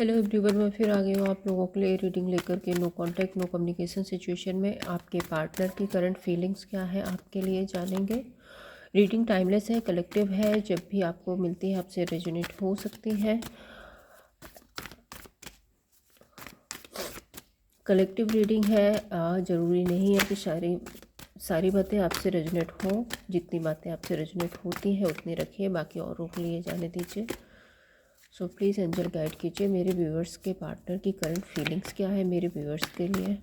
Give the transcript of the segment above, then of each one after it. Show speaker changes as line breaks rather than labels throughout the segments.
Hello everyone, मैं फिर आ गई हूँ आप लोगों के लिए रीडिंग लेकर के। No contact no communication situation में आपके पार्टनर की करंट फीलिंग्स क्या है आपके लिए जानेंगे। रीडिंग टाइमलेस है, कलेक्टिव है, जब भी आपको मिलती है आपसे रेजोनेट हो सकती है। कलेक्टिव रीडिंग है, ज़रूरी नहीं है कि सारी बातें आपसे रेजोनेट हों। जितनी बातें आपसे रेजोनेट होती हैं उतनी रखिए, बाकी औरों के लिए जाने दीजिए। सो प्लीज़ एंजल गाइड कीजिए मेरे व्यूअर्स के पार्टनर की करंट फीलिंग्स क्या है मेरे व्यूअर्स के लिए।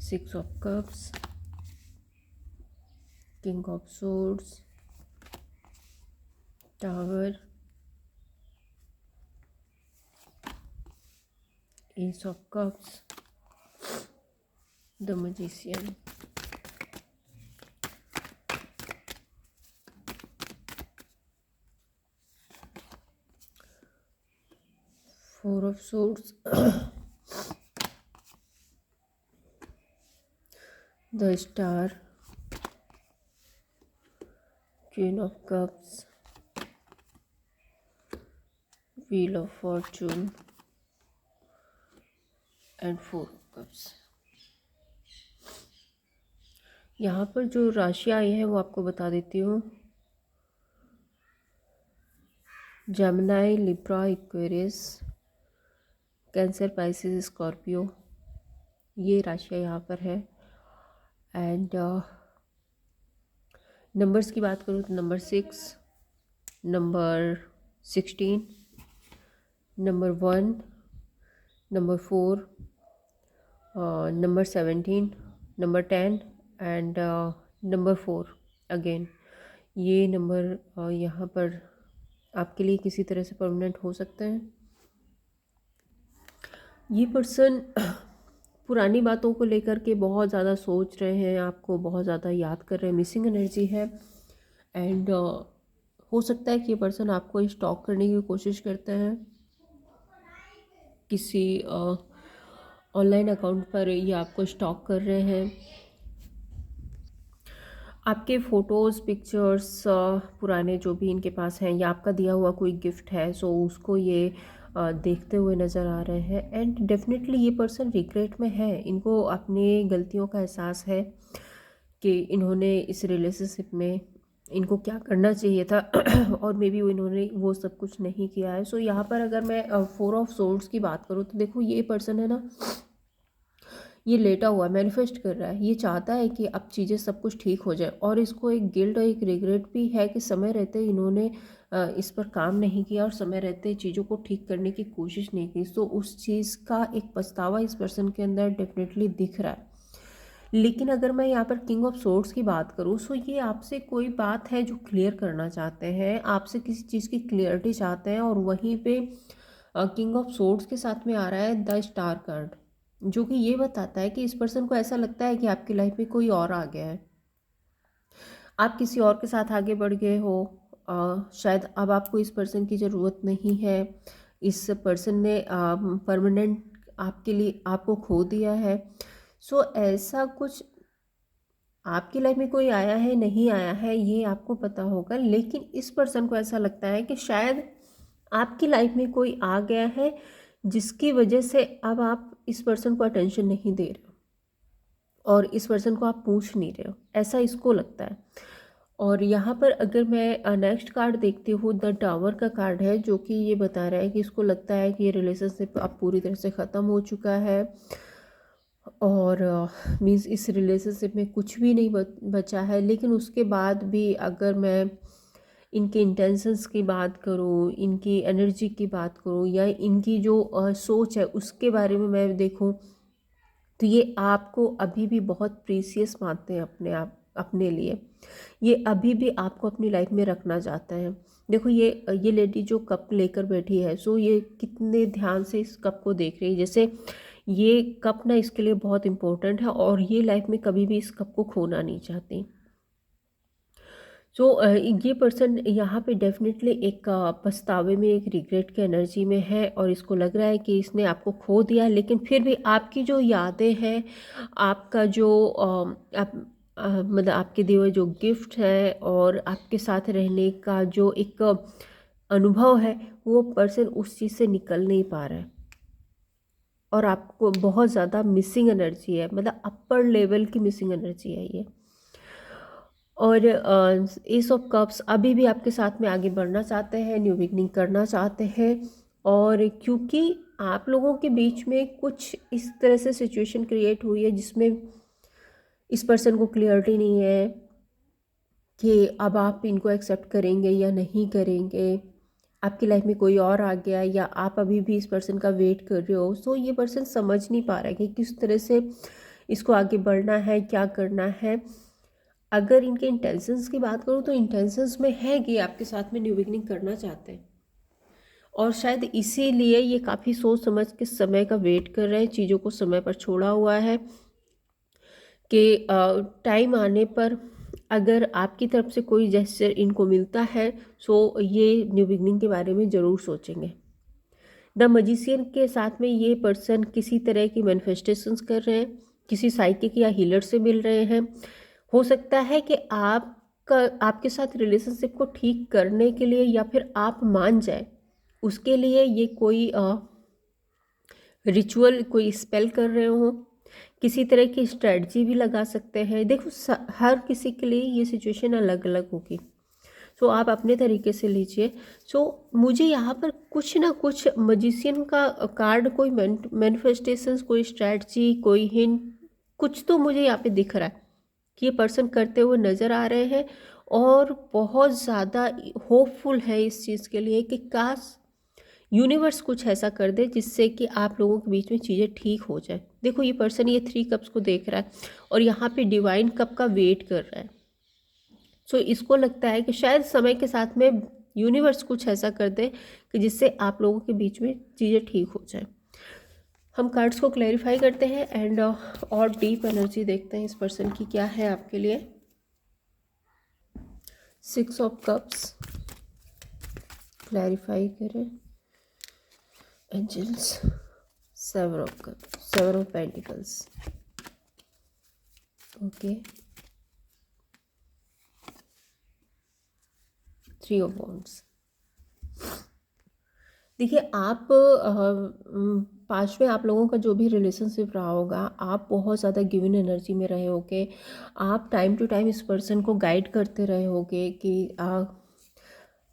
Six of cups, king of swords, tower, S of cups, the magician, four of swords, the star, queen of cups, wheel of Fortune and four of cups. यहाँ पर जो राशि आई है वो आपको बता देती हूँ। Gemini, Libra, Aquarius, cancer, Pisces, Scorpio, ये राशियाँ यहाँ पर है। एंड नंबर्स की बात करूँ तो number 6, number 16, number 1, number 4, number 17, number 10 and number 4 again. ये नंबर यहाँ पर आपके लिए किसी तरह से परमानेंट हो सकते हैं। ये पर्सन पुरानी बातों को लेकर के बहुत ज़्यादा सोच रहे हैं, आपको बहुत ज़्यादा याद कर रहे हैं, मिसिंग एनर्जी है। एंड हो सकता है कि ये पर्सन आपको स्टॉक करने की कोशिश करते हैं किसी ऑनलाइन अकाउंट पर। ये आपको स्टॉक कर रहे हैं, आपके फ़ोटोज़, पिक्चर्स पुराने जो भी इनके पास हैं, या आपका दिया हुआ कोई गिफ्ट है, सो उसको ये देखते हुए नज़र आ रहे हैं। एंड डेफिनेटली ये पर्सन रिग्रेट में है, इनको अपनी गलतियों का एहसास है कि इन्होंने इस रिलेशनशिप में इनको क्या करना चाहिए था और मे बी इन्होंने वो सब कुछ नहीं किया है। सो यहाँ पर अगर मैं फोर ऑफ सोर्ड्स की बात करूँ तो देखो, ये पर्सन है ना, ये लेटा हुआ मैनिफेस्ट कर रहा है। ये चाहता है कि अब चीज़ें सब कुछ ठीक हो जाए, और इसको एक गिल्ट और एक रिग्रेट भी है कि समय रहते इन्होंने इस पर काम नहीं किया और समय रहते चीज़ों को ठीक करने की कोशिश नहीं की। तो उस चीज़ का एक पछतावा इस पर्सन के अंदर डेफिनेटली दिख रहा है। लेकिन अगर मैं यहाँ पर किंग ऑफ सोर्ड्स की बात करूँ, सो ये आपसे कोई बात है जो क्लियर करना चाहते हैं, आपसे किसी चीज़ की क्लियरिटी चाहते हैं। और वहीं पे किंग ऑफ सोर्ड्स के साथ में आ रहा है द स्टार कार्ड, जो कि ये बताता है कि इस पर्सन को ऐसा लगता है कि आपकी लाइफ में कोई और आ गया है, आप किसी और के साथ आगे बढ़ गए हो। शायद अब आपको इस पर्सन की ज़रूरत नहीं है, इस पर्सन ने परमानेंट आपके लिए आपको खो दिया है। सो ऐसा कुछ आपकी लाइफ में कोई आया है, नहीं आया है, ये आपको पता होगा। लेकिन इस पर्सन को ऐसा लगता है कि शायद आपकी लाइफ में कोई आ गया है, जिसकी वजह से अब आप इस पर्सन को अटेंशन नहीं दे रहे हो और इस पर्सन को आप पूछ नहीं रहे हो, ऐसा इसको लगता है। और यहाँ पर अगर मैं नेक्स्ट कार्ड देखती हूँ, द टावर का कार्ड है, जो कि ये बता रहा है कि इसको लगता है कि ये रिलेशनशिप अब पूरी तरह से ख़त्म हो चुका है, और मीन्स इस रिलेशनशिप में कुछ भी नहीं बचा है। लेकिन उसके बाद भी अगर मैं इनके इंटेंशंस की बात करूँ, इनकी एनर्जी की बात करूँ, या इनकी जो सोच है उसके बारे में मैं देखूँ, तो ये आपको अभी भी बहुत प्रीसियस मानते हैं अपने लिए। ये अभी भी आपको अपनी लाइफ में रखना चाहते हैं। देखो, ये लेडी जो कप लेकर बैठी है, सो ये कितने ध्यान से इस कप को देख रही है, जैसे ये कप ना इसके लिए बहुत इम्पोर्टेंट है और ये लाइफ में कभी भी इस कप को खोना नहीं चाहती। सो ये पर्सन यहाँ पे डेफिनेटली एक पछतावे में, एक रिग्रेट के एनर्जी में है, और इसको लग रहा है कि इसने आपको खो दिया। लेकिन फिर भी आपकी जो यादें हैं, आपका जो मतलब आपके दिए हुए जो गिफ्ट है और आपके साथ रहने का जो एक अनुभव है, वो पर्सन उस चीज़ से निकल नहीं पा रहा है और आपको बहुत ज़्यादा मिसिंग एनर्जी है, मतलब अपर लेवल की मिसिंग एनर्जी है ये। और एस ऑफ कप्स अभी भी आपके साथ में आगे बढ़ना चाहते हैं, न्यू बिगनिंग करना चाहते हैं। और क्योंकि आप लोगों के बीच में कुछ इस तरह से सिचुएशन क्रिएट हुई है जिसमें इस पर्सन को क्लियरिटी नहीं है कि अब आप इनको एक्सेप्ट करेंगे या नहीं करेंगे, आपकी लाइफ में कोई और आ गया या आप अभी भी इस पर्सन का वेट कर रहे हो। सो ये पर्सन समझ नहीं पा रहा है कि किस तरह से इसको आगे बढ़ना है, क्या करना है। अगर इनके इंटेंशंस की बात करूँ तो इंटेंशंस में है कि आपके साथ में न्यू बिगनिंग करना चाहते हैं और शायद इसीलिए ये काफ़ी सोच समझ के समय का वेट कर रहे हैं, चीज़ों को समय पर छोड़ा हुआ है कि टाइम आने पर अगर आपकी तरफ से कोई जेस्चर इनको मिलता है सो ये न्यू बिगनिंग के बारे में ज़रूर सोचेंगे। द मजिशियन के साथ में ये पर्सन किसी तरह की मैनिफेस्टेशंस कर रहे हैं, किसी साइकिक या हीलर से मिल रहे हैं। हो सकता है कि आपके साथ रिलेशनशिप को ठीक करने के लिए या फिर आप मान जाए उसके लिए ये कोई रिचुअल, कोई स्पेल कर रहे हो, किसी तरह की स्ट्रेटजी भी लगा सकते हैं। देखो हर किसी के लिए ये सिचुएशन अलग अलग होगी, सो आप अपने तरीके से लीजिए। सो मुझे यहाँ पर कुछ ना कुछ मजिशियन का कार्ड, कोई मैनिफेस्टेशंस, कोई स्ट्रेटजी, कोई हिंट, कुछ तो मुझे यहाँ पे दिख रहा है कि ये पर्सन करते हुए नज़र आ रहे हैं और बहुत ज़्यादा होपफुल है इस चीज़ के लिए कि काश यूनिवर्स कुछ ऐसा कर दे जिससे कि आप लोगों के बीच में चीज़ें ठीक हो जाए। देखो ये पर्सन ये 3 कप्स को देख रहा है और यहाँ पे डिवाइन कप का वेट कर रहा है। सो इसको लगता है कि शायद समय के साथ में यूनिवर्स कुछ ऐसा कर दे कि जिससे आप लोगों के बीच में चीज़ें ठीक हो जाए। हम कार्ड्स को क्लैरिफाई करते हैं एंड और डीप एनर्जी देखते हैं इस पर्सन की क्या है आपके लिए। 6 ऑफ कप्स क्लैरिफाई करें। Angels, 7 of cups, 7 of pentacles, okay, 3 of wands. देखिए आप पास्ट में आप लोगों का जो भी रिलेशनशिप रहा होगा, आप बहुत ज़्यादा गिवन एनर्जी में रहे होगे। आप टाइम टू टाइम इस पर्सन को गाइड करते रहे होगे कि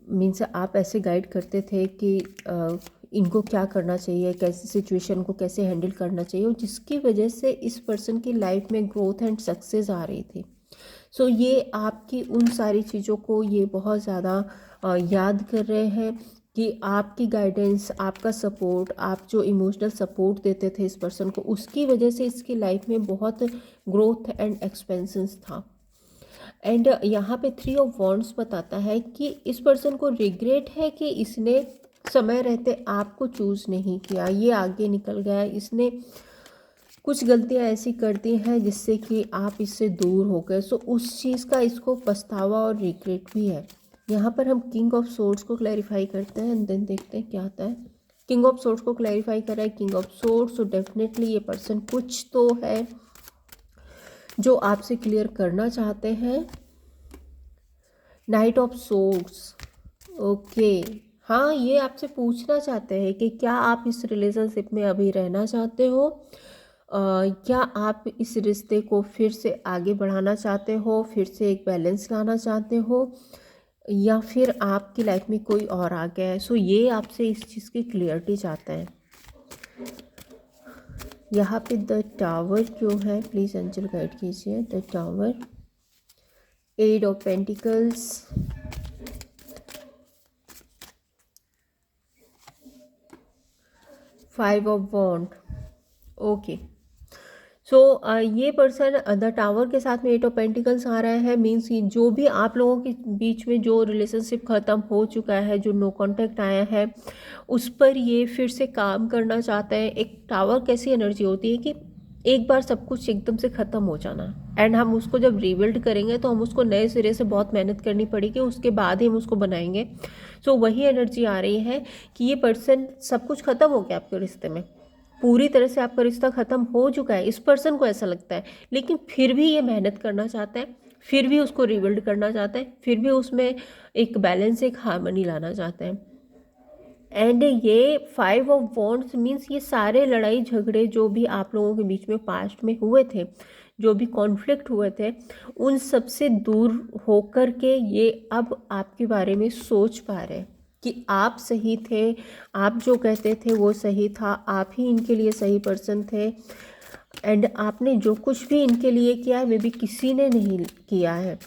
मीन्स आप ऐसे गाइड करते थे कि इनको क्या करना चाहिए, कैसे सिचुएशन को कैसे हैंडल करना चाहिए, और जिसकी वजह से इस पर्सन की लाइफ में ग्रोथ एंड सक्सेस आ रही थी। सो ये आपकी उन सारी चीज़ों को ये बहुत ज़्यादा याद कर रहे हैं कि आपकी गाइडेंस, आपका सपोर्ट, आप जो इमोशनल सपोर्ट देते थे इस पर्सन को, उसकी वजह से इसकी लाइफ में बहुत ग्रोथ एंड एक्सपेंशंस था। एंड यहाँ पे 3 ऑफ वॉन्ड्स बताता है कि इस पर्सन को रिग्रेट है कि इसने समय रहते आपको चूज़ नहीं किया, ये आगे निकल गया, इसने कुछ गलतियाँ ऐसी कर दी हैं जिससे कि आप इससे दूर हो गए। सो उस चीज़ का इसको पछतावा और रिग्रेट भी है। यहाँ पर हम किंग ऑफ सोर्ड्स को क्लैरिफाई करते हैं एंड देन देखते हैं क्या आता है। किंग ऑफ सोर्ड्स को क्लैरिफाई कर रहा है king of swords. So definitely ये पर्सन कुछ तो है जो आपसे क्लियर करना चाहते हैं। नाइट ऑफ सोर्ड्स, ओके, हाँ, ये आपसे पूछना चाहते हैं कि क्या आप इस रिलेशनशिप में अभी रहना चाहते हो, क्या आप इस रिश्ते को फिर से आगे बढ़ाना चाहते हो, फिर से एक बैलेंस लाना चाहते हो, या फिर आपकी लाइफ में कोई और आ गया है। सो ये आपसे इस चीज़ की क्लियरिटी चाहते हैं। यहाँ पे द टावर जो है, प्लीज़ एंजल गाइड कीजिए। The tower, 8 of pentacles, 5 of wand, okay. So ये पर्सन द टावर के साथ में 8 ऑफ पेंटिकल्स आ रहा है। मीन्स जो भी आप लोगों के बीच में जो रिलेशनशिप ख़त्म हो चुका है, जो नो कांटेक्ट आया है, उस पर ये फिर से काम करना चाहते हैं। एक टावर कैसी एनर्जी होती है कि एक बार सब कुछ एकदम से ख़त्म हो जाना, एंड हम उसको जब रीबिल्ड करेंगे तो हम उसको नए सिरे से बहुत मेहनत करनी पड़ेगी, उसके बाद ही हम उसको बनाएंगे। सो वही एनर्जी आ रही है कि ये पर्सन, सब कुछ ख़त्म हो गया आपके रिश्ते में, पूरी तरह से आपका रिश्ता ख़त्म हो चुका है, इस पर्सन को ऐसा लगता है, लेकिन फिर भी ये मेहनत करना चाहता है, फिर भी उसको रिबिल्ड करना चाहता है, फिर भी उसमें एक बैलेंस, एक हार्मनी लाना चाहता है। एंड ये 5 ऑफ वॉन्ड्स मीन्स ये सारे लड़ाई झगड़े जो भी आप लोगों के बीच में पास्ट में हुए थे, जो भी कॉन्फ्लिक्ट हुए थे, उन सब से दूर होकर के ये अब आपके बारे में सोच पा रहे हैं कि आप सही थे, आप जो कहते थे वो सही था, आप ही इनके लिए सही पर्सन थे। एंड आपने जो कुछ भी इनके लिए किया है मे बी किसी ने नहीं किया है।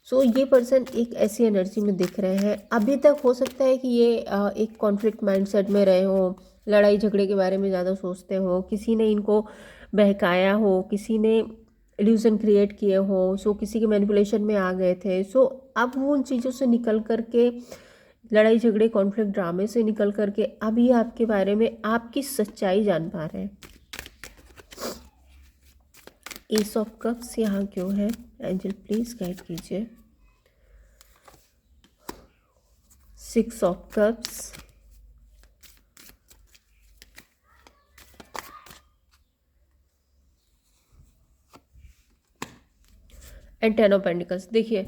सो ये पर्सन एक ऐसी एनर्जी में दिख रहे हैं। अभी तक हो सकता है कि ये एक कॉन्फ्लिक्ट माइंडसेट में रहे हो, लड़ाई झगड़े के बारे में ज़्यादा सोचते हो, किसी ने इनको बहकाया हो, किसी ने इल्यूजन क्रिएट किए हो, सो किसी के मैनिपुलेशन में आ गए थे। सो अब वो उन चीज़ों से निकल करके, लड़ाई झगड़े कॉन्फ्लिक्ट ड्रामे से निकल करके अब ये आपके बारे में आपकी सच्चाई जान पा रहे हैं। एस ऑफ कप्स यहाँ क्यों है? एंजल प्लीज गाइड कीजिए। 6 of cups, and 10 of pentacles. देखिए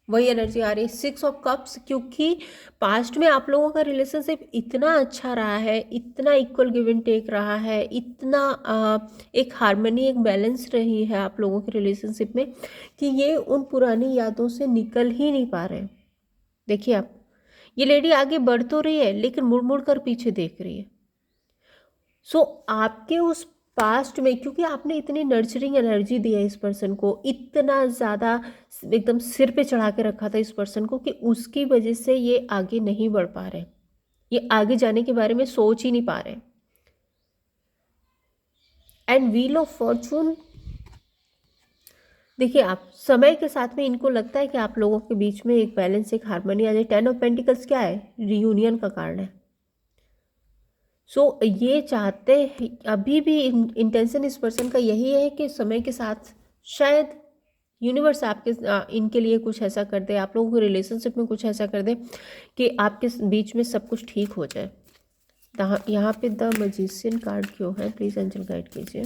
वही एनर्जी आ रही है, 6 ऑफ कप्स, क्योंकि पास्ट में आप लोगों का रिलेशनशिप इतना अच्छा रहा है, इतना इक्वल गिव एंड टेक रहा है, इतना एक हार्मनी, एक बैलेंस रही है आप लोगों के रिलेशनशिप में कि ये उन पुरानी यादों से निकल ही नहीं पा रहे। देखिए आप, ये लेडी आगे बढ़ तो रही है लेकिन मुड़ मुड़ कर पीछे देख रही है। सो आपके उस पास्ट में, क्योंकि आपने इतनी नर्चरिंग एनर्जी दी है इस पर्सन को, इतना ज़्यादा एकदम सिर पे चढ़ा के रखा था इस पर्सन को, कि उसकी वजह से ये आगे नहीं बढ़ पा रहे, ये आगे जाने के बारे में सोच ही नहीं पा रहे। एंड व्हील ऑफ फॉर्चून, देखिए आप, समय के साथ में इनको लगता है कि आप लोगों के बीच में एक बैलेंस, एक हार्मनी आ जाए। 10 ऑफ पेंटिकल्स क्या है? रियूनियन का कार्ड है। सो ये चाहते हैं, अभी भी इंटेंशन इस पर्सन का यही है कि समय के साथ शायद यूनिवर्स आपके इनके लिए कुछ ऐसा कर दे, आप लोगों के रिलेशनशिप में कुछ ऐसा कर दे कि आपके बीच में सब कुछ ठीक हो जाए। यहाँ पे द मैजिशियन कार्ड क्यों है? प्लीज़ एंजल गाइड कीजिए।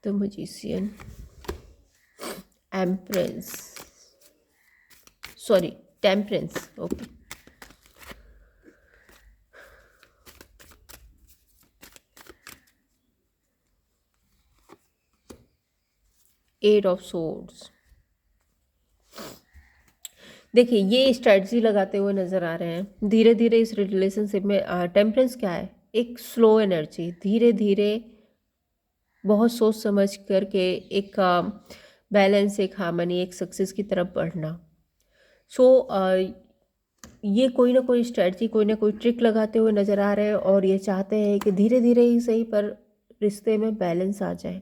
The magician, empress, sorry temperance, okay. Eight of swords, देखिए ये स्ट्रेटजी लगाते हुए नज़र आ रहे हैं धीरे धीरे इस रिलेशनशिप में। टेम्परेंस क्या है? एक स्लो एनर्जी, धीरे धीरे बहुत सोच समझ करके एक बैलेंस, एक हार्मनी, एक सक्सेस की तरफ बढ़ना। सो ये कोई ना कोई स्ट्रेटजी, कोई ना कोई ट्रिक लगाते हुए नज़र आ रहे हैं और ये चाहते हैं कि धीरे धीरे ही सही पर रिश्ते में बैलेंस आ जाए।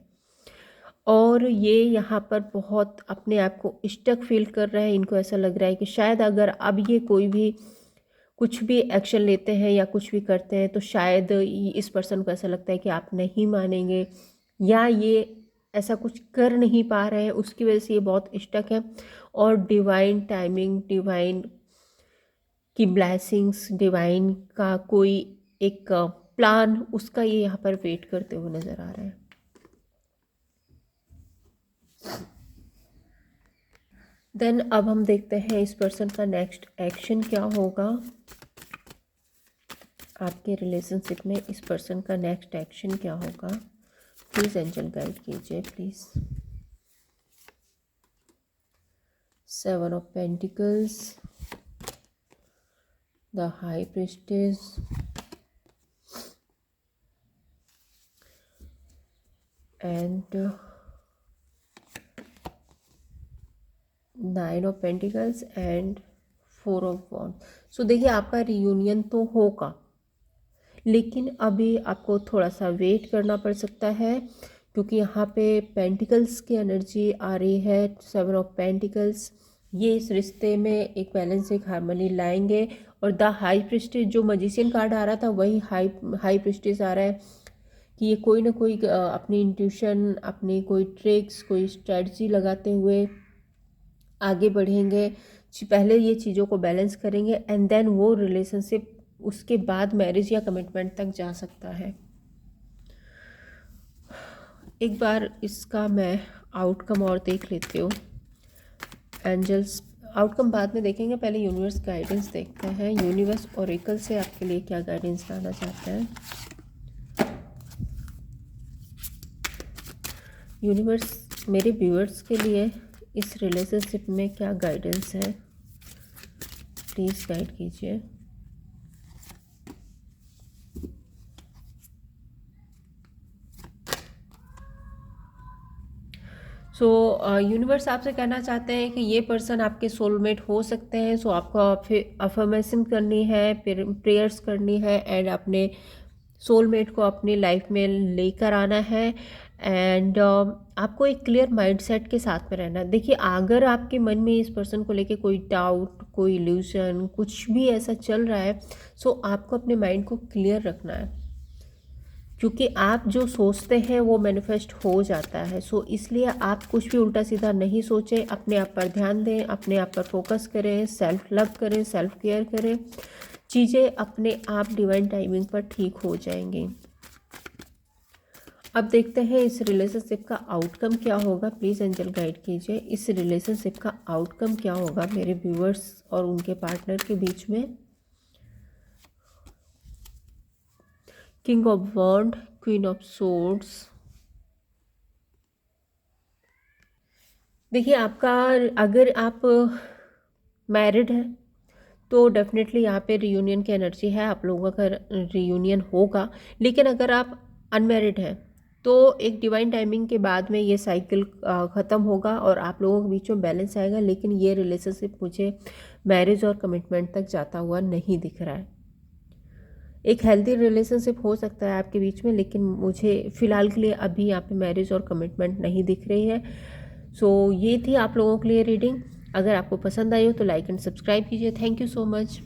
और ये यहाँ पर बहुत अपने आप को स्टक फील कर रहे हैं। इनको ऐसा लग रहा है कि शायद अगर अब ये कोई भी कुछ भी एक्शन लेते हैं या कुछ भी करते हैं तो शायद इस पर्सन को ऐसा लगता है कि आप नहीं मानेंगे, या ये ऐसा कुछ कर नहीं पा रहे हैं, उसकी वजह से ये बहुत स्टक है। और डिवाइन टाइमिंग, डिवाइन की ब्लेसिंग्स, डिवाइन का कोई एक प्लान, उसका ये यहाँ पर वेट करते हुए नज़र आ रहा है। देन अब हम देखते हैं इस पर्सन का नेक्स्ट एक्शन क्या होगा। आपके रिलेशनशिप में इस पर्सन का नेक्स्ट एक्शन क्या होगा? प्लीज़ एंजल गाइड कीजिए please. 7 of pentacles, the high priestess, and 9 of pentacles and 4 of wand. So देखिए आपका रियूनियन तो होगा, लेकिन अभी आपको थोड़ा सा वेट करना पड़ सकता है, क्योंकि यहाँ पे पेंटिकल्स की एनर्जी आ रही है। 7 ऑफ पेंटिकल्स, ये इस रिश्ते में एक बैलेंस, एक हार्मनी लाएंगे। और द हाई प्रीस्टेस, जो मैजिशियन कार्ड आ रहा था वही हाई प्रीस्टेस आ रहा है कि ये कोई ना कोई अपनी इंट्यूशन, अपनी कोई ट्रिक्स, कोई स्ट्रेटजी लगाते हुए आगे बढ़ेंगे। पहले ये चीज़ों को बैलेंस करेंगे एंड देन वो रिलेशनशिप उसके बाद मैरिज या कमिटमेंट तक जा सकता है। एक बार इसका मैं आउटकम और देख लेती हूँ। एंजल्स आउटकम बाद में देखेंगे, पहले यूनिवर्स गाइडेंस देखते हैं। यूनिवर्स ओरेकल से आपके लिए क्या गाइडेंस लाना चाहते हैं। यूनिवर्स मेरे व्यूअर्स के लिए इस रिलेशनशिप में क्या गाइडेंस है, प्लीज़ गाइड कीजिए। सो यूनिवर्स आपसे कहना चाहते हैं कि ये पर्सन आपके सोलमेट हो सकते हैं। सो आपको अफर्मेशन करनी है, प्रेयर्स करनी है एंड अपने सोलमेट को अपनी लाइफ में लेकर आना है। एंड आपको एक क्लियर माइंडसेट के साथ में रहना है। देखिए, अगर आपके मन में इस पर्सन को लेके कोई डाउट, कोई इल्यूजन, कुछ भी ऐसा चल रहा है, सो आपको अपने माइंड को क्लियर रखना है, क्योंकि आप जो सोचते हैं वो मैनिफेस्ट हो जाता है। सो इसलिए आप कुछ भी उल्टा सीधा नहीं सोचें, अपने आप पर ध्यान दें, अपने आप पर फोकस करें, सेल्फ लव करें, सेल्फ केयर करें। चीज़ें अपने आप डिवाइन टाइमिंग पर ठीक हो जाएंगी। अब देखते हैं इस रिलेशनशिप का आउटकम क्या होगा। प्लीज़ एंजल गाइड कीजिए, इस रिलेशनशिप का आउटकम क्या होगा मेरे व्यूअर्स और उनके पार्टनर के बीच में। King of wand, queen of swords. देखिए, आपका अगर आप मैरिड है तो डेफिनेटली यहाँ पे रियूनियन की एनर्जी है, आप लोगों का रियूनियन होगा। लेकिन अगर आप अनमैरिड हैं तो एक डिवाइन टाइमिंग के बाद में ये साइकिल ख़त्म होगा और आप लोगों के बीच में बैलेंस आएगा। लेकिन ये रिलेशनशिप मुझे मैरिज और कमिटमेंट तक जाता हुआ नहीं दिख रहा है। एक हेल्दी रिलेशनशिप हो सकता है आपके बीच में, लेकिन मुझे फ़िलहाल के लिए अभी यहाँ पे मैरिज और कमिटमेंट नहीं दिख रही है। सो ये थी आप लोगों के लिए रीडिंग। अगर आपको पसंद आई हो तो लाइक एंड सब्सक्राइब कीजिए। Thank you so much.